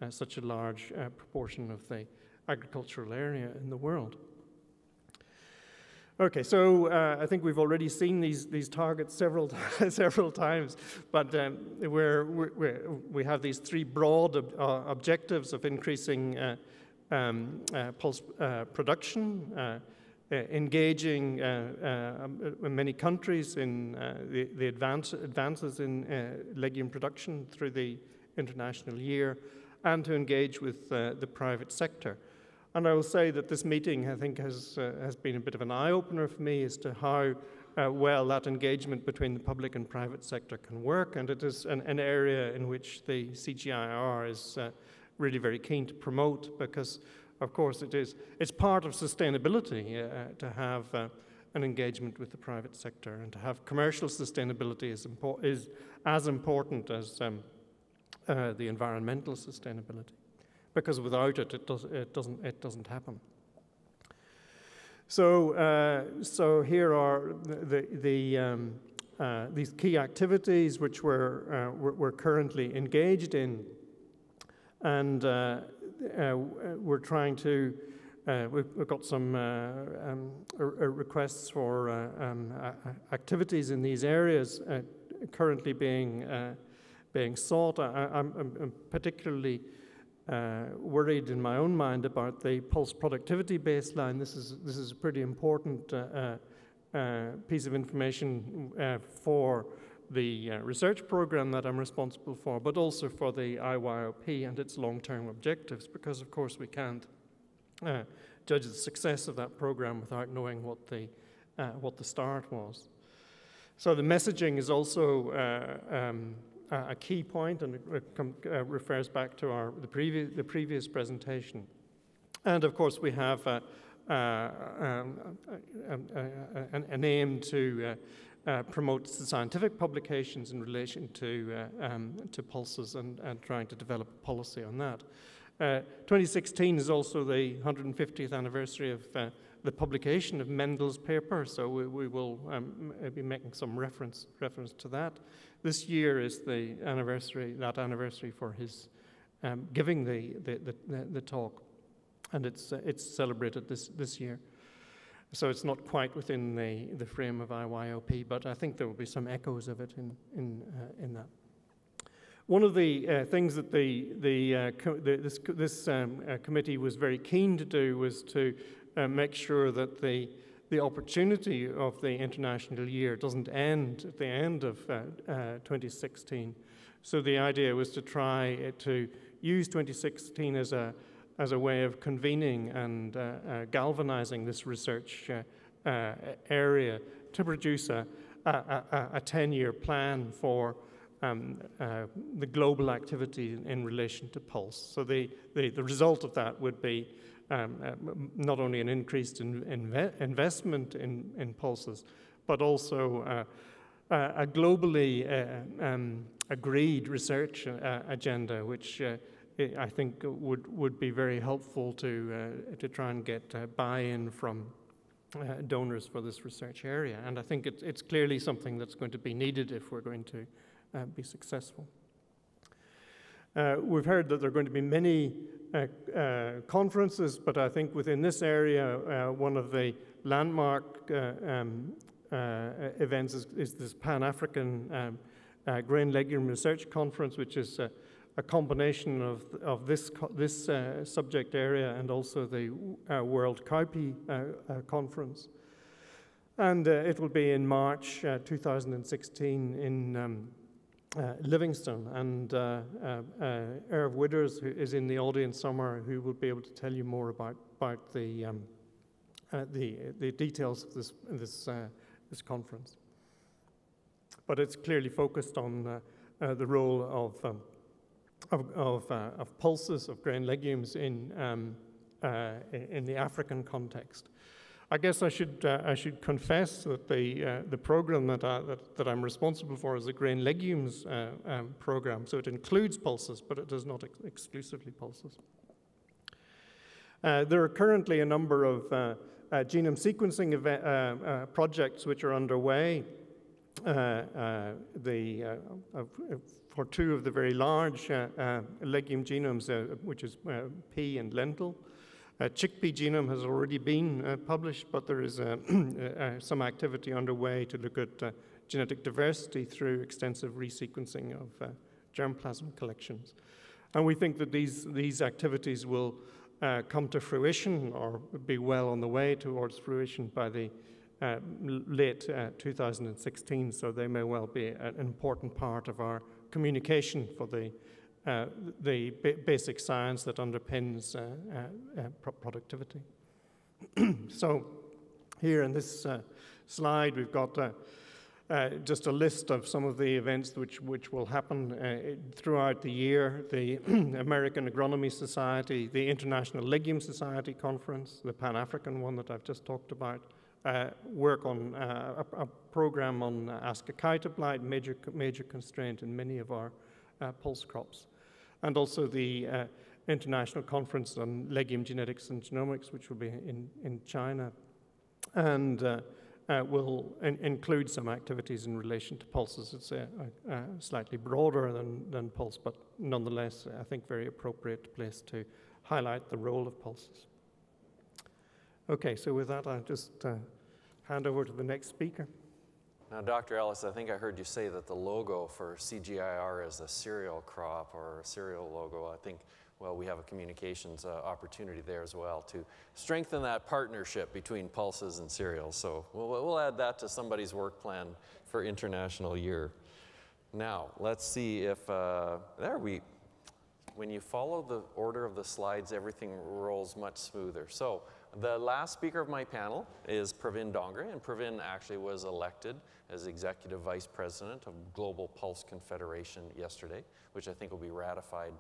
such a large proportion of the agricultural area in the world. Okay, so I think we've already seen these targets several times, but we have these three broad objectives of increasing pulse production, engaging many countries in the advances in legume production through the International Year, and to engage with the private sector. And I will say that this meeting, I think, has been a bit of an eye-opener for me as to how well that engagement between the public and private sector can work, and it is an area in which the CGIAR is really very keen to promote, because, of course, it's part of sustainability to have an engagement with the private sector, and to have commercial sustainability is as important as the environmental sustainability. because without it, it doesn't happen. So here are these key activities which we're currently engaged in, and we're trying to. We've got some requests for activities in these areas currently being sought. I'm particularly worried in my own mind about the pulse productivity baseline. This is a pretty important piece of information for the research program that I'm responsible for, but also for the IYOP and its long-term objectives, because of course we can't judge the success of that program without knowing what the start was. So the messaging is also a key point, and it refers back to the previous presentation. And of course, we have an aim to promote the scientific publications in relation to pulses and trying to develop a policy on that. 2016 is also the 150th anniversary of the publication of Mendel's paper, so we will be making some reference to that. This year is the anniversary for his giving the talk, and it's celebrated this year. So it's not quite within the frame of IYOP, but I think there will be some echoes of it in that. One of the things that this committee was very keen to do was to make sure that the opportunity of the International Year doesn't end at the end of 2016. So the idea was to try to use 2016 as a way of convening and galvanizing this research area to produce a 10-year plan for the global activity in relation to pulse. So the result of that would be not only an increased investment in pulses, but also a globally agreed research agenda, which I think would be very helpful to try and get buy-in from donors for this research area. And I think it's clearly something that's going to be needed if we're going to be successful. We've heard that there are going to be many conferences, but I think within this area, one of the landmark events is this Pan-African Grain Legume Research Conference, which is a combination of this subject area and also the World Cowpea Conference. And it will be in March 2016 in Livingston, and Irv Widders, who is in the audience somewhere, who will be able to tell you more about the details of this conference. But it's clearly focused on the role of pulses of grain legumes in the African context. I guess I should confess that the program that I'm responsible for is the grain legumes program. So it includes pulses, but it does not exclusively pulses. There are currently a number of genome sequencing projects which are underway. For two of the very large legume genomes, which is pea and lentil. Chickpea genome has already been published, but there is some activity underway to look at genetic diversity through extensive resequencing of germplasm collections. And we think that these activities will come to fruition or be well on the way towards fruition by the late 2016, so they may well be an important part of our communication for the basic science that underpins productivity. So here in this slide, we've got just a list of some of the events which will happen throughout the year. The American Agronomy Society, the International Legume Society Conference, the Pan-African one that I've just talked about, work on a program on ascochyta blight, major constraint in many of our pulse crops. And also the international conference on legume genetics and genomics, which will be in China, and will include some activities in relation to pulses. It's slightly broader than pulse, but nonetheless, I think very appropriate place to highlight the role of pulses. Okay, so with that, I'll just hand over to the next speaker. Now, Dr. Ellis, I think I heard you say that the logo for CGIAR is a cereal crop or a cereal logo. I think, well, we have a communications opportunity there as well to strengthen that partnership between pulses and cereals. So we'll add that to somebody's work plan for International Year. Now, let's see if, when you follow the order of the slides, everything rolls much smoother. So the last speaker of my panel is Pravin Dongre, and Pravin actually was elected as Executive Vice President of Global Pulse Confederation yesterday, which I think will be ratified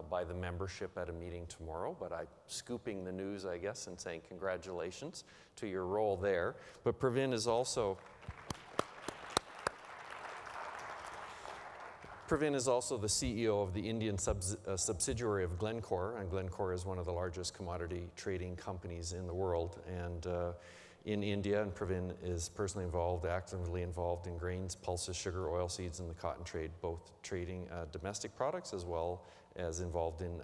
by the membership at a meeting tomorrow, but I'm scooping the news, I guess, and saying congratulations to your role there. But Pravin is also the CEO of the Indian subsidiary of Glencore, and Glencore is one of the largest commodity trading companies in the world. And in India, and Pravin is personally involved, actively involved in grains, pulses, sugar, oilseeds, and the cotton trade, both trading domestic products as well as involved in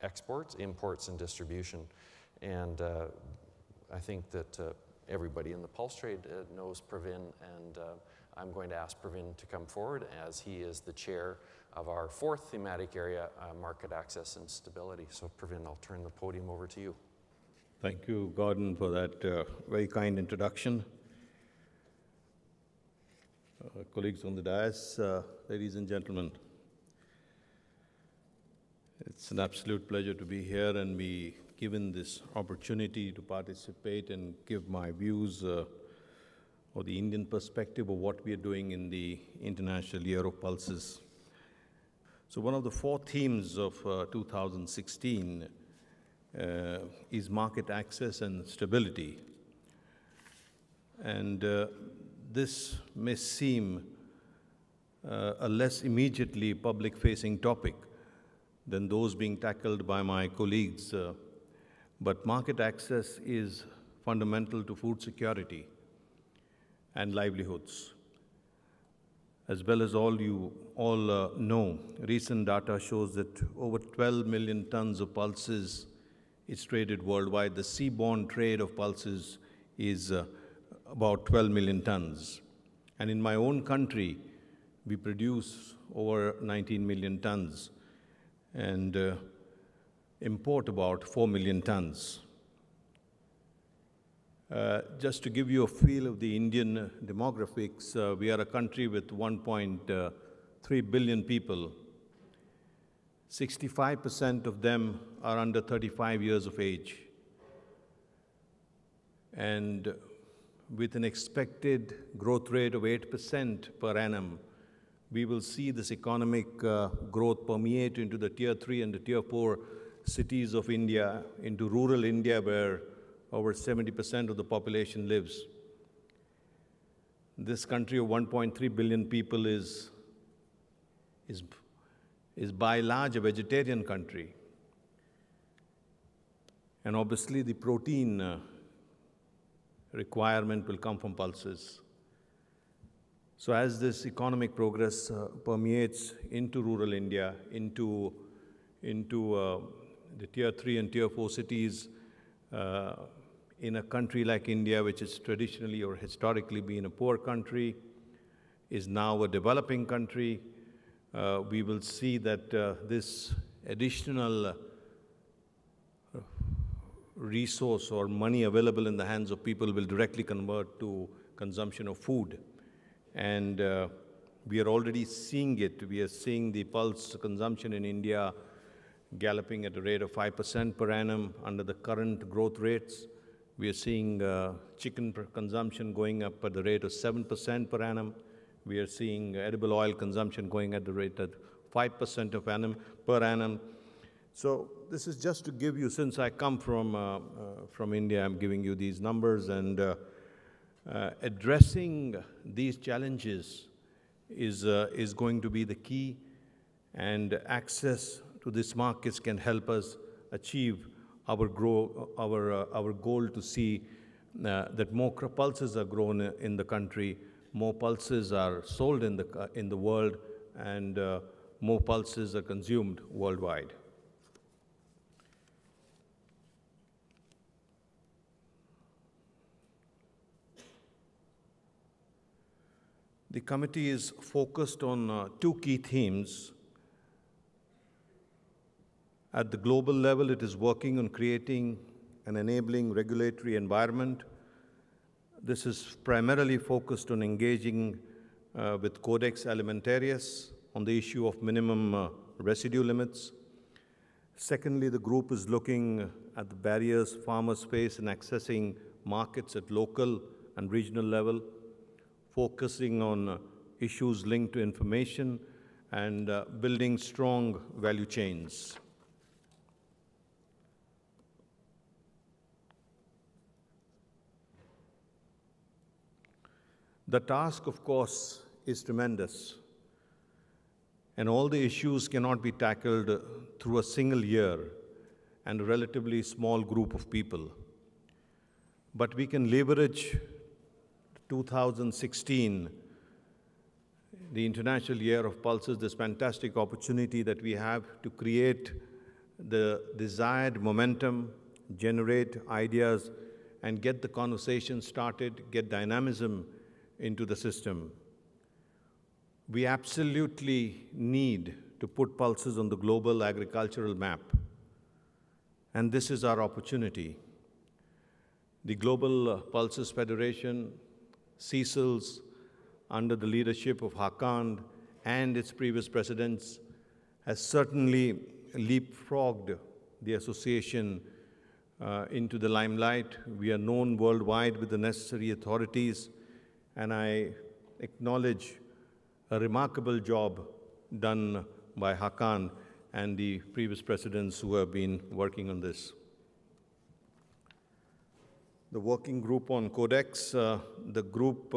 exports, imports, and distribution. And I think that everybody in the pulse trade knows Pravin, and I'm going to ask Pravin to come forward as he is the chair of our fourth thematic area, market access and stability. So Pravin, I'll turn the podium over to you. Thank you, Gordon, for that very kind introduction. Colleagues on the dais, ladies and gentlemen, it's an absolute pleasure to be here and be given this opportunity to participate and give my views or the Indian perspective of what we are doing in the International Year of Pulses. So one of the four themes of 2016 is market access and stability. And this may seem a less immediately public-facing topic than those being tackled by my colleagues, but market access is fundamental to food security and livelihoods. As well as you all know, recent data shows that over 12 million tons of pulses is traded worldwide. The seaborne trade of pulses is about 12 million tons. And in my own country, we produce over 19 million tons and import about 4 million tons. Just to give you a feel of the Indian demographics, we are a country with 1.3 billion people. 65% of them are under 35 years of age. And with an expected growth rate of 8% per annum, we will see this economic growth permeate into the Tier 3 and the Tier 4 cities of India, into rural India where over 70% of the population lives. This country of 1.3 billion people is by and large a vegetarian country. And obviously the protein requirement will come from pulses. So as this economic progress permeates into rural India, into the Tier 3 and Tier 4 cities, in a country like India, which has traditionally or historically been a poor country, is now a developing country, we will see that this additional resource or money available in the hands of people will directly convert to consumption of food. And we are already seeing it. We are seeing the pulse consumption in India galloping at a rate of 5% per annum under the current growth rates. We are seeing chicken consumption going up at the rate of 7% per annum. We are seeing edible oil consumption going at the rate of 5% per annum. So this is just to give you, since I come from India, I'm giving you these numbers, and addressing these challenges is going to be the key, and access to these markets can help us achieve our goal to see that more pulses are grown in the country, more pulses are sold in the world, and more pulses are consumed worldwide. The committee is focused on two key themes. At the global level, it is working on creating an enabling regulatory environment. This is primarily focused on engaging with Codex Alimentarius on the issue of minimum residue limits. Secondly, the group is looking at the barriers farmers face in accessing markets at local and regional level, focusing on issues linked to information and building strong value chains. The task, of course, is tremendous, and all the issues cannot be tackled through a single year and a relatively small group of people. But we can leverage 2016, the International Year of Pulses, this fantastic opportunity that we have to create the desired momentum, generate ideas, and get the conversation started, get dynamism into the system. We absolutely need to put pulses on the global agricultural map, and this is our opportunity. The Global Pulses Federation, CSILS, under the leadership of Hakan and its previous presidents, has certainly leapfrogged the association into the limelight. We are known worldwide with the necessary authorities, and I acknowledge a remarkable job done by Hakan and the previous presidents who have been working on this. The working group on Codex, the group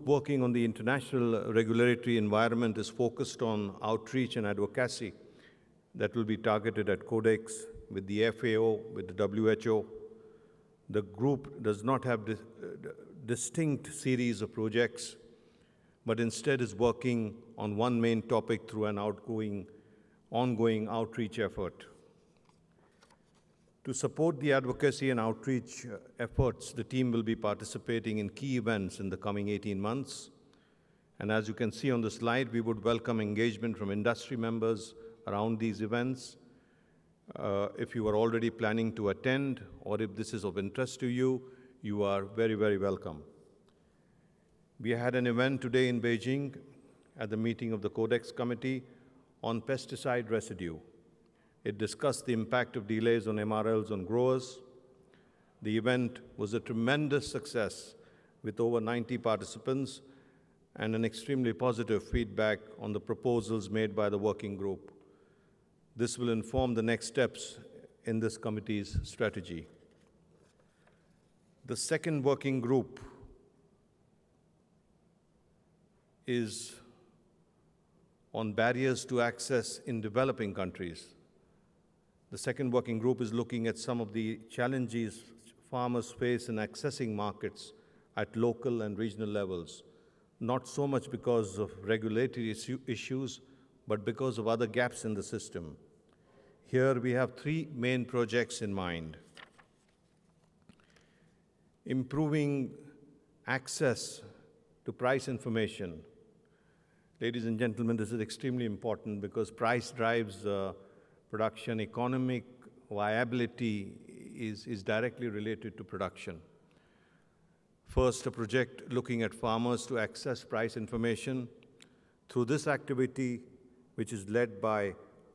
working on the international regulatory environment is focused on outreach and advocacy that will be targeted at Codex with the FAO, with the WHO. The group does not have distinct series of projects, but instead is working on one main topic through an ongoing outreach effort. To support the advocacy and outreach efforts, the team will be participating in key events in the coming 18 months. And as you can see on the slide, we would welcome engagement from industry members around these events. If you are already planning to attend, or if this is of interest to you, you are very, very welcome. We had an event today in Beijing at the meeting of the Codex Committee on pesticide residue. It discussed the impact of delays on MRLs on growers. The event was a tremendous success with over 90 participants and an extremely positive feedback on the proposals made by the working group. This will inform the next steps in this committee's strategy. The second working group is on barriers to access in developing countries. The second working group is looking at some of the challenges farmers face in accessing markets at local and regional levels, not so much because of regulatory issues, but because of other gaps in the system. Here we have three main projects in mind. Improving access to price information. Ladies and gentlemen, this is extremely important because price drives production. Economic viability is directly related to production. First, a project looking at farmers to access price information. Through this activity, which is led by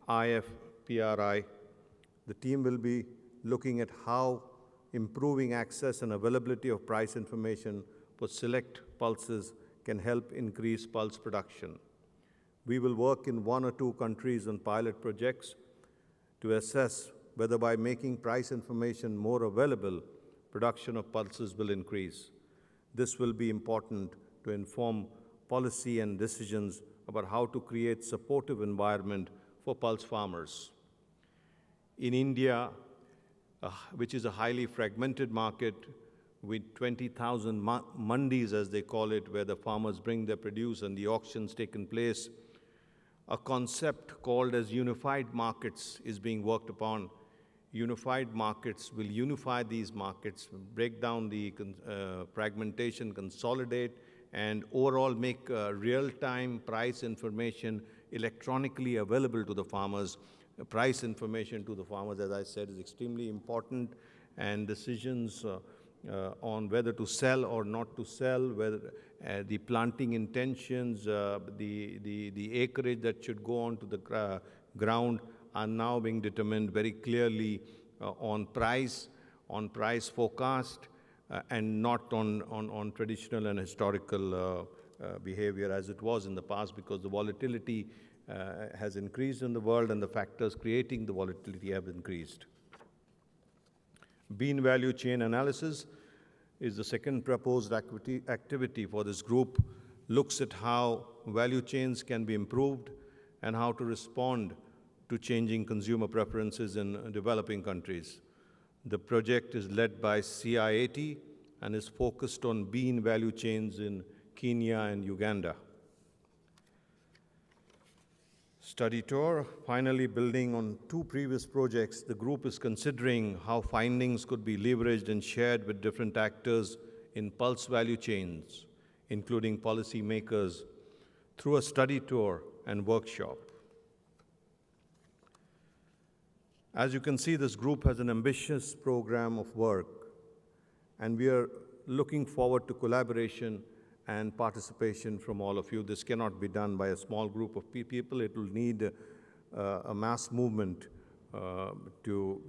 IFPRI, the team will be looking at how improving access and availability of price information for select pulses can help increase pulse production. We will work in 1 or 2 countries on pilot projects to assess whether by making price information more available, production of pulses will increase. This will be important to inform policy and decisions about how to create supportive environment for pulse farmers. In India, which is a highly fragmented market with 20,000 mandis, as they call it, where the farmers bring their produce and the auctions taking place, a concept called as unified markets is being worked upon. Unified markets will unify these markets, break down the fragmentation, consolidate, and overall make real-time price information electronically available to the farmers. Price information to the farmers, as I said, is extremely important, and decisions on whether to sell or not to sell, whether the planting intentions, the acreage that should go onto the ground are now being determined very clearly on price forecast, and not on traditional and historical behavior as it was in the past, because the volatility has increased in the world and the factors creating the volatility have increased. Bean value chain analysis is the second proposed activity for this group, looks at how value chains can be improved and how to respond to changing consumer preferences in developing countries. The project is led by CIAT and is focused on bean value chains in Kenya and Uganda. Study tour, finally building on two previous projects, the group is considering how findings could be leveraged and shared with different actors in pulse value chains, including policymakers, through a study tour and workshop. As you can see, this group has an ambitious program of work, and we are looking forward to collaboration and participation from all of you. This cannot be done by a small group of people. It will need a mass movement to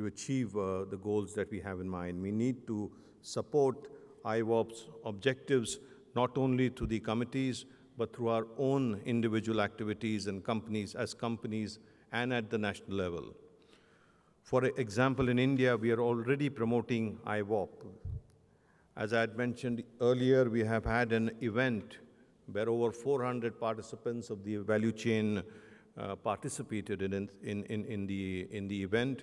achieve the goals that we have in mind. We need to support IWOP's objectives, not only to the committees, but through our own individual activities and companies and at the national level. For example, in India, we are already promoting IWOP. As I had mentioned earlier, we have had an event where over 400 participants of the value chain participated in the event.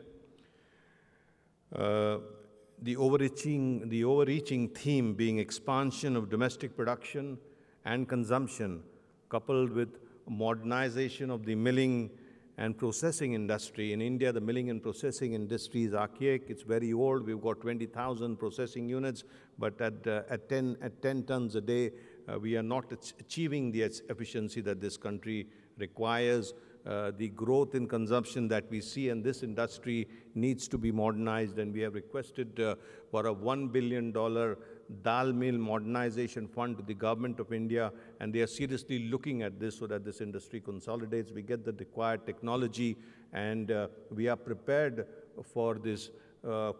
The overreaching theme being expansion of domestic production and consumption, coupled with modernization of the milling and processing industry. In India, the milling and processing industry is archaic. It's very old. We've got 20,000 processing units, but at 10 tons a day, we are not achieving the efficiency that this country requires. The growth in consumption that we see in this industry needs to be modernized, and we have requested for a $1 billion dal mill modernization fund to the government of India, and they are seriously looking at this so that this industry consolidates. We get the required technology, and we are prepared for this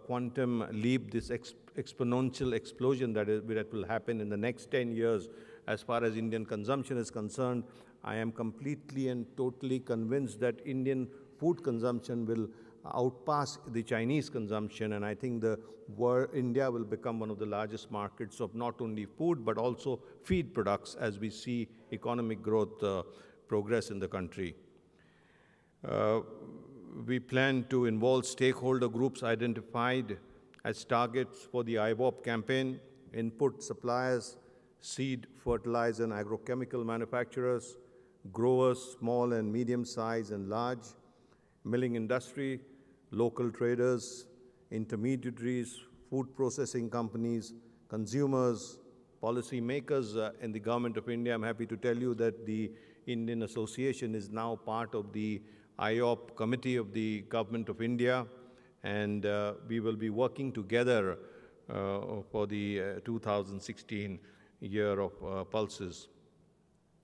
quantum leap, this exponential explosion that will happen in the next 10 years. As far as Indian consumption is concerned, I am completely and totally convinced that Indian food consumption will outpass the Chinese consumption, and I think India will become one of the largest markets of not only food but also feed products as we see economic growth progress in the country. We plan to involve stakeholder groups identified as targets for the IWOP campaign: input suppliers, seed, fertilizer and agrochemical manufacturers, growers, small and medium-sized and large, milling industry, local traders, intermediaries, food processing companies, consumers, policy makers in the government of India. I'm happy to tell you that the Indian Association is now part of the IWOP committee of the government of India, and we will be working together for the 2016 year of pulses.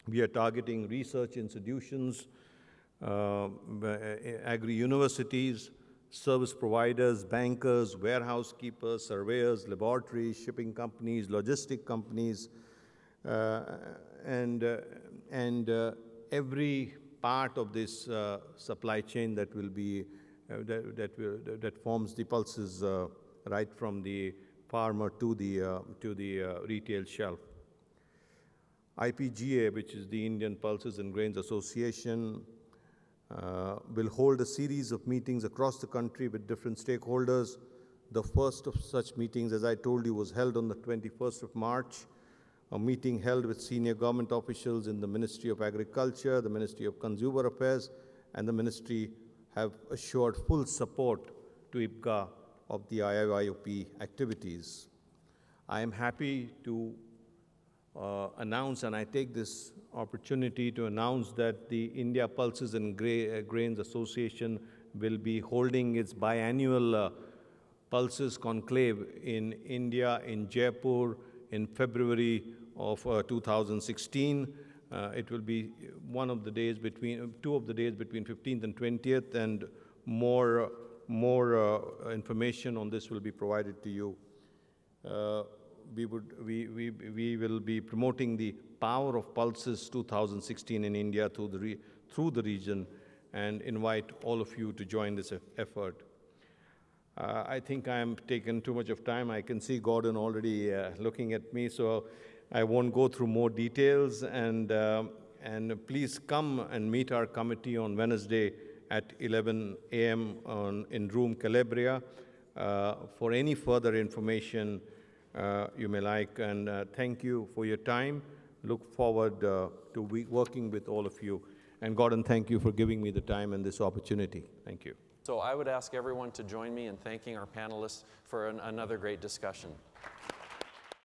We are targeting research institutions, agri-universities, service providers, bankers, warehouse keepers, surveyors, laboratories, shipping companies, logistic companies, and every part of this supply chain that will be that forms the pulses, right from the farmer to the retail shelf. IPGA, which is the Indian Pulses and Grains Association, will hold a series of meetings across the country with different stakeholders. The first of such meetings, as I told you, was held on the 21st of March, a meeting held with senior government officials in the Ministry of Agriculture, the Ministry of Consumer Affairs, and the Ministry have assured full support to IPGA of the IIOP activities. I am happy to announce, and I take this opportunity to announce that the India Pulses and Grains Association will be holding its biannual Pulses Conclave in India, in Jaipur, in February of 2016. It will be two of the days between 15th and 20th, and more information on this will be provided to you. We will be promoting the Power of Pulses 2016 in India through the region, and invite all of you to join this effort. I think I am taking too much of time. I can see Gordon already looking at me, so I won't go through more details. And please come and meet our committee on Wednesday at 11 a.m. in room Calabria for any further information you may like. And thank you for your time. Look forward to working with all of you. And Gordon, thank you for giving me the time and this opportunity. Thank you. So I would ask everyone to join me in thanking our panelists for another great discussion.